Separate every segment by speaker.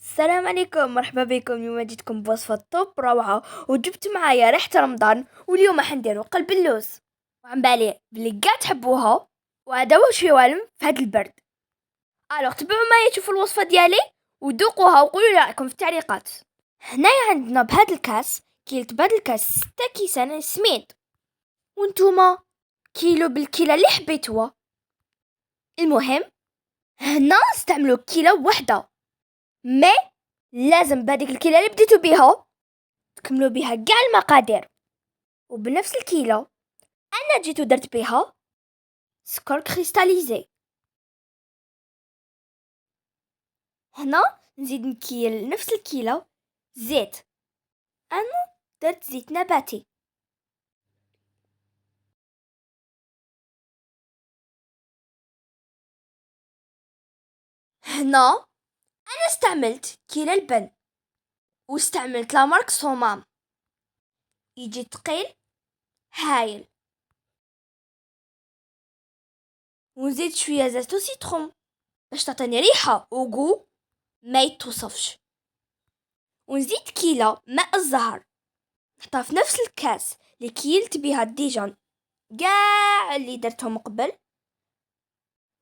Speaker 1: السلام عليكم، مرحبا بكم. اليوم جيتكم بوصفة طوب روعة وجبت معايا ريحة رمضان. واليوم حنديرو قلب اللوز، وعن بالي بلي قاع تحبوها، وهذا هو شي والم في هاد البرد. تبعوا معايا تشوفوا الوصفة ديالي وذوقوها وقولوا لي رايكم في التعليقات. هنايا عندنا بهاد الكاس كيلت بهاد الكاس 6 كيسان سميد، وانتوما كيلو بالكيلة اللي حبيتوها. المهم هنا استعملوا كيلة وحدة، مي لازم بهاديك الكيلة اللي بديتو بيها تكملوا بها كاع المقادير. وبنفس الكيلو انا جيت ودرت بها سكر كريستاليزي. هنا نزيد نكيل نفس الكيلو زيت، انا درت زيت نباتي. هنا انا استعملت كيلو البن، واستعملت لا مارك صومام، يجي ثقيل هايل. ونزيد شويه زيت وسيترون باش تعطيني ريحه وقو ما يتوصفش. ونزيد كيلو ماء الزهر، نحطها في نفس الكاس اللي كيلت بها الديجون كاع اللي درتهم قبل.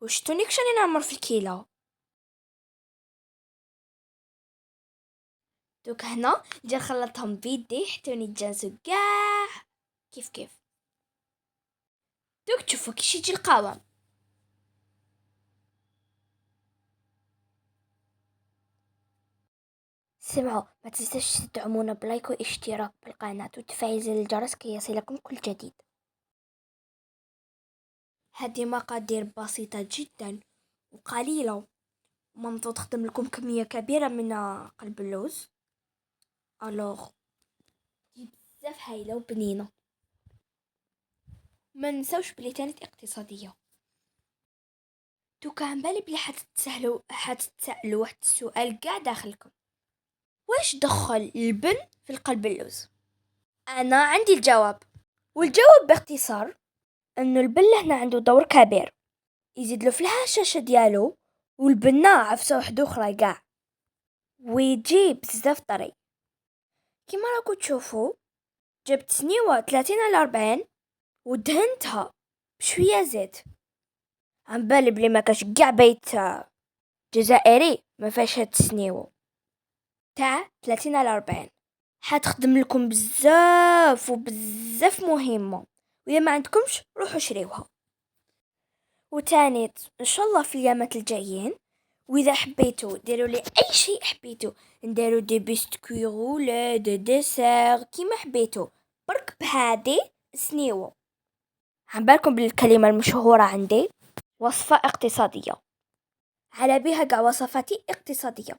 Speaker 1: وشتوني كشاني نعمر في الكيلو. دوك هنا نجي نخلطهم بيدي حتى يتجانسوا كاع كيف. دوك تشوفوا كيش يجي القوام. سمعوا، ما تنساش تدعمونا بلايك واشتراك بالقناة وتفعيل زر الجرس كي يصلكم كل جديد. هذه مقادير بسيطة جدا وقليلة، مامتو تخدم لكم كمية كبيرة من قلب اللوز. الوغ دي بزاف هايلة وبنينة. ما نساوش بلي كانت اقتصادية. دوكا عن بالي بلي حتتسألوا واحد السؤال قاع داخلكم: واش دخل البن في القلب اللوز؟ انا عندي الجواب، والجواب باختصار انه البن هنا عنده دور كبير، يزيد له في الهشاشة ديالو، والبنة عفسه وحده اخرى قاع، ويجي بزاف طري. كيما راكو تشوفوا جبت سنيوة 30 على 40 ودهنتها بشوية زيت. عن بالي بلي ما كاش قاع بيت جزائري ما فيهاش هاد السنيوة تاع 30 على 40. حتخدم لكم بزاف وبزاف مهمة، وإذا ما عندكمش روحوا شريوها. وتاني ان شاء الله في اليامات الجايين، واذا حبيتوا ديروا لي اي شيء حبيتوا، نديروا دي بيسكوي غولا دي ديسير كيما حبيتوا، برك بهادي سنيوه. عم بالكم بالكلمة المشهورة عندي: وصفة اقتصادية، على بها قاع وصفاتي اقتصادية.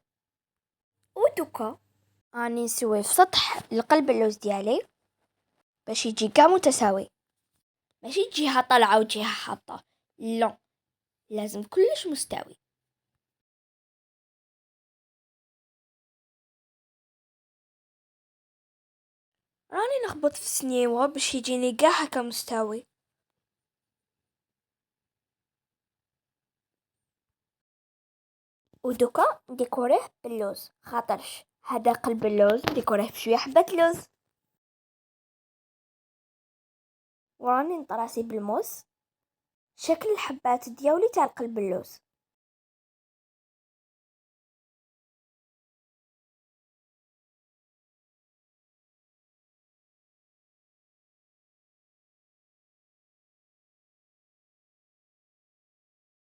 Speaker 1: ودوكا اني نسوي في سطح القلب اللوز ديالي باش يجي قاع متساوي، ماشي جهة طالعة وجهة حاطة، لا، لازم كلش مستوي. راني نخبط في سنيوة باش يجيني قاع هكا مستوي. ودوكا ديكوريه باللوز، خاطرش هذا قلب اللوز ديكوريه بشوية حبات لوز. وراني نطراسي بالموس شكل الحبات ديالي تاع قلب اللوز.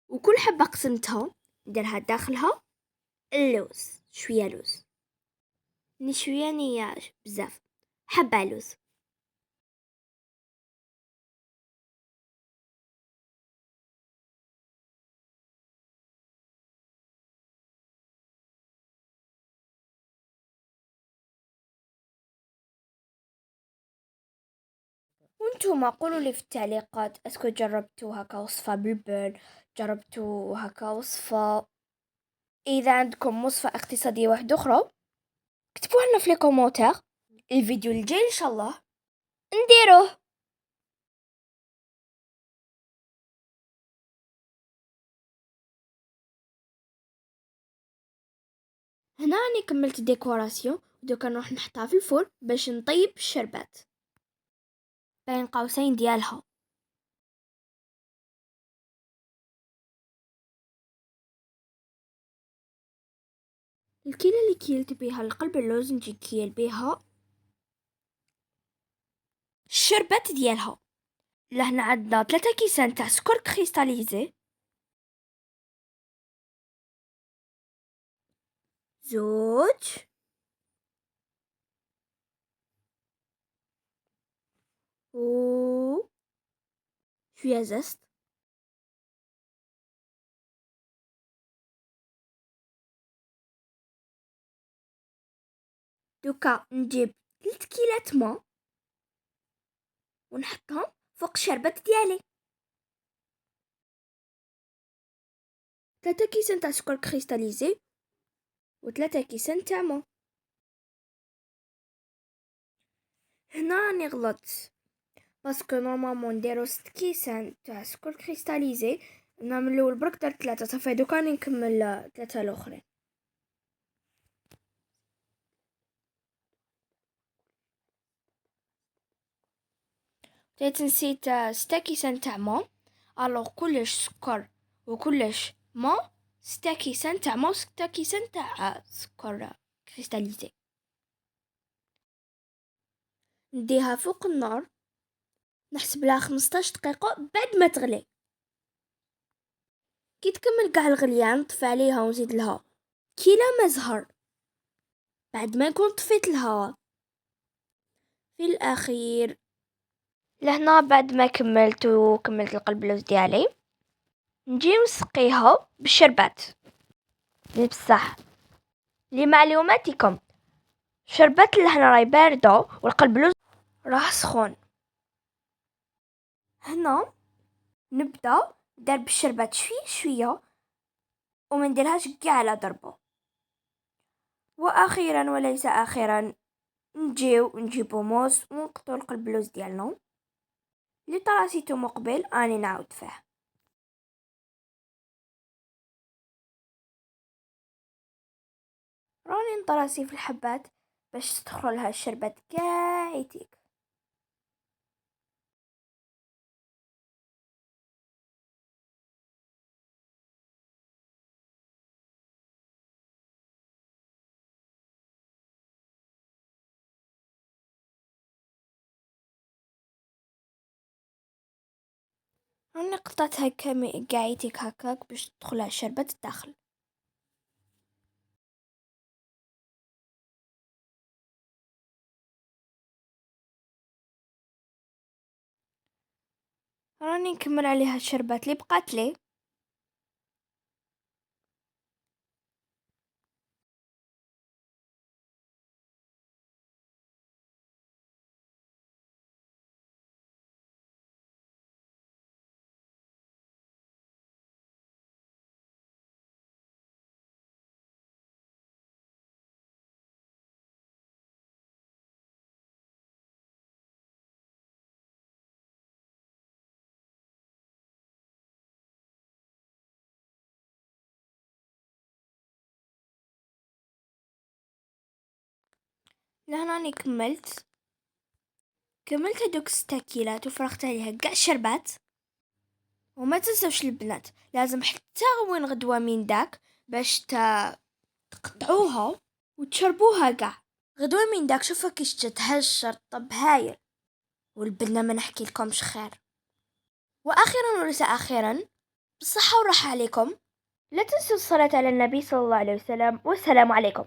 Speaker 1: وكل حبة قسمتها نديرها داخلها اللوز، شوية لوز، ني شوية ني بزاف، حبة لوز. وانتوما قولوا لي في التعليقات اسكو جربتوا هكا وصفة بالبن، جربتوا هكا وصفة؟ اذا عندكم وصفة اقتصادية واحدة اخرى اكتبوا لنا في الكومنتات. الفيديو الجاي ان شاء الله نديروه. هنا راني كملت ديكوراسيون، ودوكا نروح نحطها في الفور باش نطيب الشربات بين قوسين ديالها. الكيلة اللي كيلت بيها القلب اللوز نجي كيل بيها الشربات ديالها. لهنا عندنا 3 كيسان تاع سكر كريستاليزي، زوج، و شوية زست، دوكا نجيب 3 كيلات ما ونحطهم فوق الشربات ديالي. 3 كيسان تاع سكر كريستاليزي و3 كيسان تاع ما. هنا راني غلطت باسكو نورمالمون نديرو 6 كيسان تاع سكر كريستاليزي، انا من الاول برك درت 3 صافي، دوكا راني نكمل 3 الاخرين. نسيت 6 كيسان تاع ما، الوغ كلش سكر وكلش ما، 6 كيسان تاع ما و6 كيسان تاع سكر كريستاليزي. نديها فوق النار نحسب لها 15 دقيقة بعد ما تغلي. كي تكمل قاع الغليان نطفي عليها ونزيد لها كيلة ما زهر بعد ما نكون طفيت الهواء. في الاخير لهنا بعد ما كملت القلب اللوز ديالي نجي نسقيها بالشربات. بصح لمعلوماتكم شربات لهنا راهي باردة والقلب اللوز راه سخون. هنا نبدا درب الشربات شويه شويه وما نديرهاش كاع على ضربه. واخيرا وليس اخيرا نجيبو موز ونقطعو القلب اللوز ديالنا اللي طراسيتو مقبل اني نعاود فيه. راني نطراسي في الحبات باش تدخلها الشربات كاع يتيك. راني قطعتها كاع يتيك هكاك باش تدخلها الشربات الداخل. راني نكمل عليها الشربات اللي بقات لي. لهنا راني كملت هذوك 6 كيلات وفرغت عليها كاع الشربات. وما تنسوش البنات لازم حتى وين غدوة من داك باش تقطعوها وتشربوها كاع. غدوة من داك شوفوا كيش جات هالشر طب هايل، والبنة ما نحكي لكمش خير. واخيرا وليس اخيرا بالصحة والراحة عليكم، لا تنسوا الصلاة على النبي صلى الله عليه وسلم، والسلام عليكم.